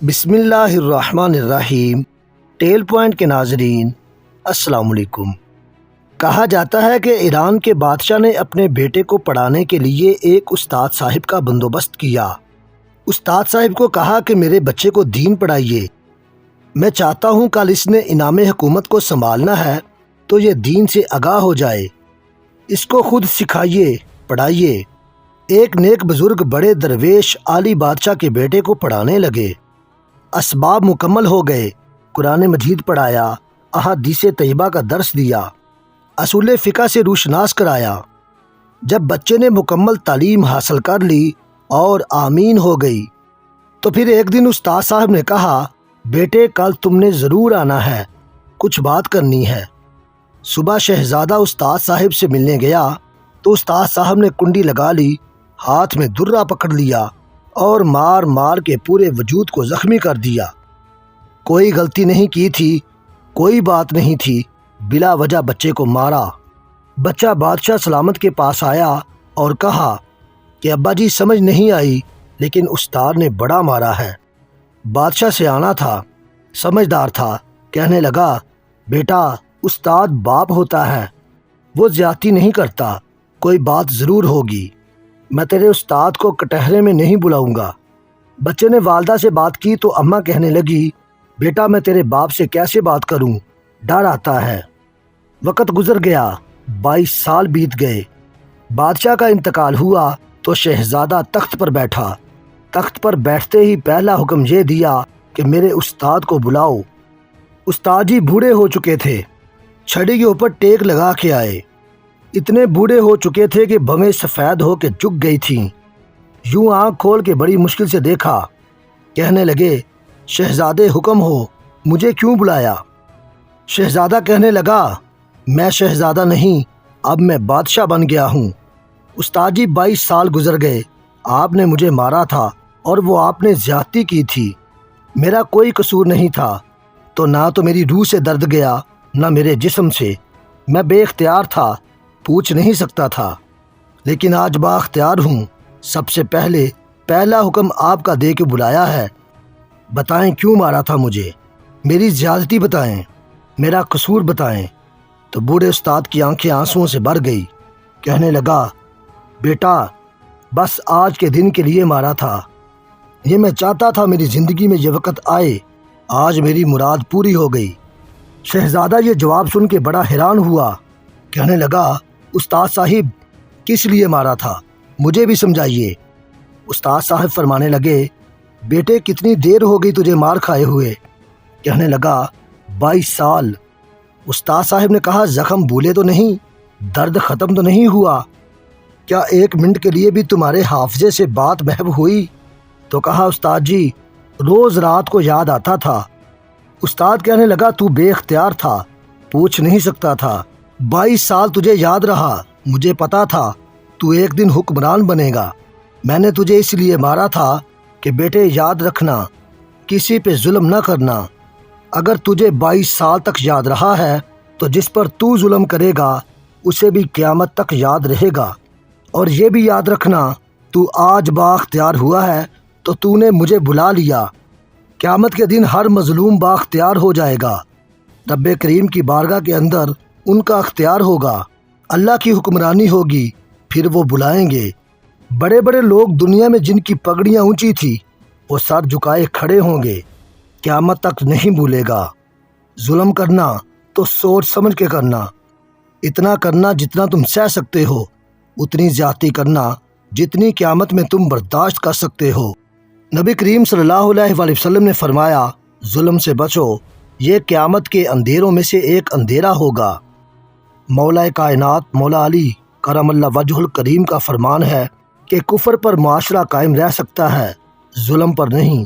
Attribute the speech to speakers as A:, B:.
A: بسم اللہ الرحمن الرحیم۔ ٹیل پوائنٹ کے ناظرین السلام علیکم۔ کہا جاتا ہے کہ ایران کے بادشاہ نے اپنے بیٹے کو پڑھانے کے لیے ایک استاد صاحب کا بندوبست کیا۔ استاد صاحب کو کہا کہ میرے بچے کو دین پڑھائیے، میں چاہتا ہوں کل اس نے انعام حکومت کو سنبھالنا ہے تو یہ دین سے آگاہ ہو جائے، اس کو خود سکھائیے، پڑھائیے۔ ایک نیک بزرگ بڑے درویش عالی بادشاہ کے بیٹے کو پڑھانے لگے۔ اسباب مکمل ہو گئے، قرآن مجید پڑھایا، احادیث طیبہ کا درس دیا، اصول فقہ سے روشناس کرایا۔ جب بچے نے مکمل تعلیم حاصل کر لی اور آمین ہو گئی تو پھر ایک دن استاد صاحب نے کہا، بیٹے کل تم نے ضرور آنا ہے، کچھ بات کرنی ہے۔ صبح شہزادہ استاد صاحب سے ملنے گیا تو استاد صاحب نے کنڈی لگا لی، ہاتھ میں درہ پکڑ لیا اور مار مار کے پورے وجود کو زخمی کر دیا۔ کوئی غلطی نہیں کی تھی، کوئی بات نہیں تھی، بلا وجہ بچے کو مارا۔ بچہ بادشاہ سلامت کے پاس آیا اور کہا کہ ابا جی سمجھ نہیں آئی، لیکن استاد نے بڑا مارا ہے۔ بادشاہ سیاںا تھا، سمجھدار تھا، کہنے لگا، بیٹا استاد باپ ہوتا ہے، وہ زیادتی نہیں کرتا، کوئی بات ضرور ہوگی، میں تیرے استاد کو کٹہرے میں نہیں بلاؤں گا۔ بچے نے والدہ سے بات کی تو اماں کہنے لگی، بیٹا میں تیرے باپ سے کیسے بات کروں، ڈر آتا ہے۔ وقت گزر گیا، 22 سال بیت گئے۔ بادشاہ کا انتقال ہوا تو شہزادہ تخت پر بیٹھا۔ تخت پر بیٹھتے ہی پہلا حکم یہ دیا کہ میرے استاد کو بلاؤ۔ استاد جی بوڑھے ہو چکے تھے، چھڑی کے اوپر ٹیک لگا کے آئے۔ اتنے بوڑھے ہو چکے تھے کہ بھویں سفید ہو کے جھک گئی تھیں۔ یوں آنکھ کھول کے بڑی مشکل سے دیکھا، کہنے لگے، شہزادے حکم ہو، مجھے کیوں بلایا؟ شہزادہ کہنے لگا، میں شہزادہ نہیں، اب میں بادشاہ بن گیا ہوں۔ استاد جی 22 سال گزر گئے، آپ نے مجھے مارا تھا اور وہ آپ نے زیادتی کی تھی، میرا کوئی قصور نہیں تھا، تو نہ تو میری روح سے درد گیا نہ میرے جسم سے، میں بے اختیار تھا، پوچھ نہیں سکتا تھا، لیکن آج با اختیار ہوں۔ سب سے پہلا حکم آپ کا دے کے بلایا ہے، بتائیں کیوں مارا تھا مجھے، میری زیادتی بتائیں، میرا قصور بتائیں۔ تو بوڑھے استاد کی آنکھیں آنسوؤں سے بھر گئی، کہنے لگا، بیٹا بس آج کے دن کے لیے مارا تھا، یہ میں چاہتا تھا میری زندگی میں یہ وقت آئے، آج میری مراد پوری ہو گئی۔ شہزادہ یہ جواب سن کے بڑا حیران ہوا، کہنے لگا، استاد صاحب کس لیے مارا تھا، مجھے بھی سمجھائیے۔ استاد صاحب فرمانے لگے، بیٹے کتنی دیر ہو گئی تجھے مار کھائے ہوئے؟ کہنے لگا، 22 سال۔ استاد صاحب نے کہا، زخم بھولے تو نہیں، درد ختم تو نہیں ہوا؟ کیا 1 منٹ کے لیے بھی تمہارے حافظے سے بات محو ہوئی؟ تو کہا، استاد جی روز رات کو یاد آتا تھا۔ استاد کہنے لگا، تو بے اختیار تھا، پوچھ نہیں سکتا تھا، 22 سال تجھے یاد رہا، مجھے پتا تھا تو ایک دن حکمران بنے گا، میں نے تجھے اس لیے مارا تھا کہ بیٹے یاد رکھنا، کسی پہ ظلم نہ کرنا۔ اگر تجھے 22 سال تک یاد رہا ہے تو جس پر تو ظلم کرے گا اسے بھی قیامت تک یاد رہے گا، اور یہ بھی یاد رکھنا، تو آج با اختیار ہوا ہے تو تو نے مجھے بلا لیا، قیامت کے دن ہر مظلوم با اختیار ہو جائے گا، رب کریم کی بارگاہ کے اندر ان کا اختیار ہوگا، اللہ کی حکمرانی ہوگی، پھر وہ بلائیں گے۔ بڑے بڑے لوگ دنیا میں جن کی پگڑیاں اونچی تھی وہ سر جھکائے کھڑے ہوں گے، قیامت تک نہیں بھولے گا۔ ظلم کرنا تو سوچ سمجھ کے کرنا، اتنا کرنا جتنا تم سہ سکتے ہو، اتنی زیادتی کرنا جتنی قیامت میں تم برداشت کر سکتے ہو۔ نبی کریم صلی اللہ علیہ وآلہ وسلم نے فرمایا، ظلم سے بچو، یہ قیامت کے اندھیروں میں سے ایک اندھیرا ہوگا۔ مولا کائنات مولا علی کرم اللہ وجہ الکریم کا فرمان ہے کہ کفر پر معاشرہ قائم رہ سکتا ہے، ظلم پر نہیں۔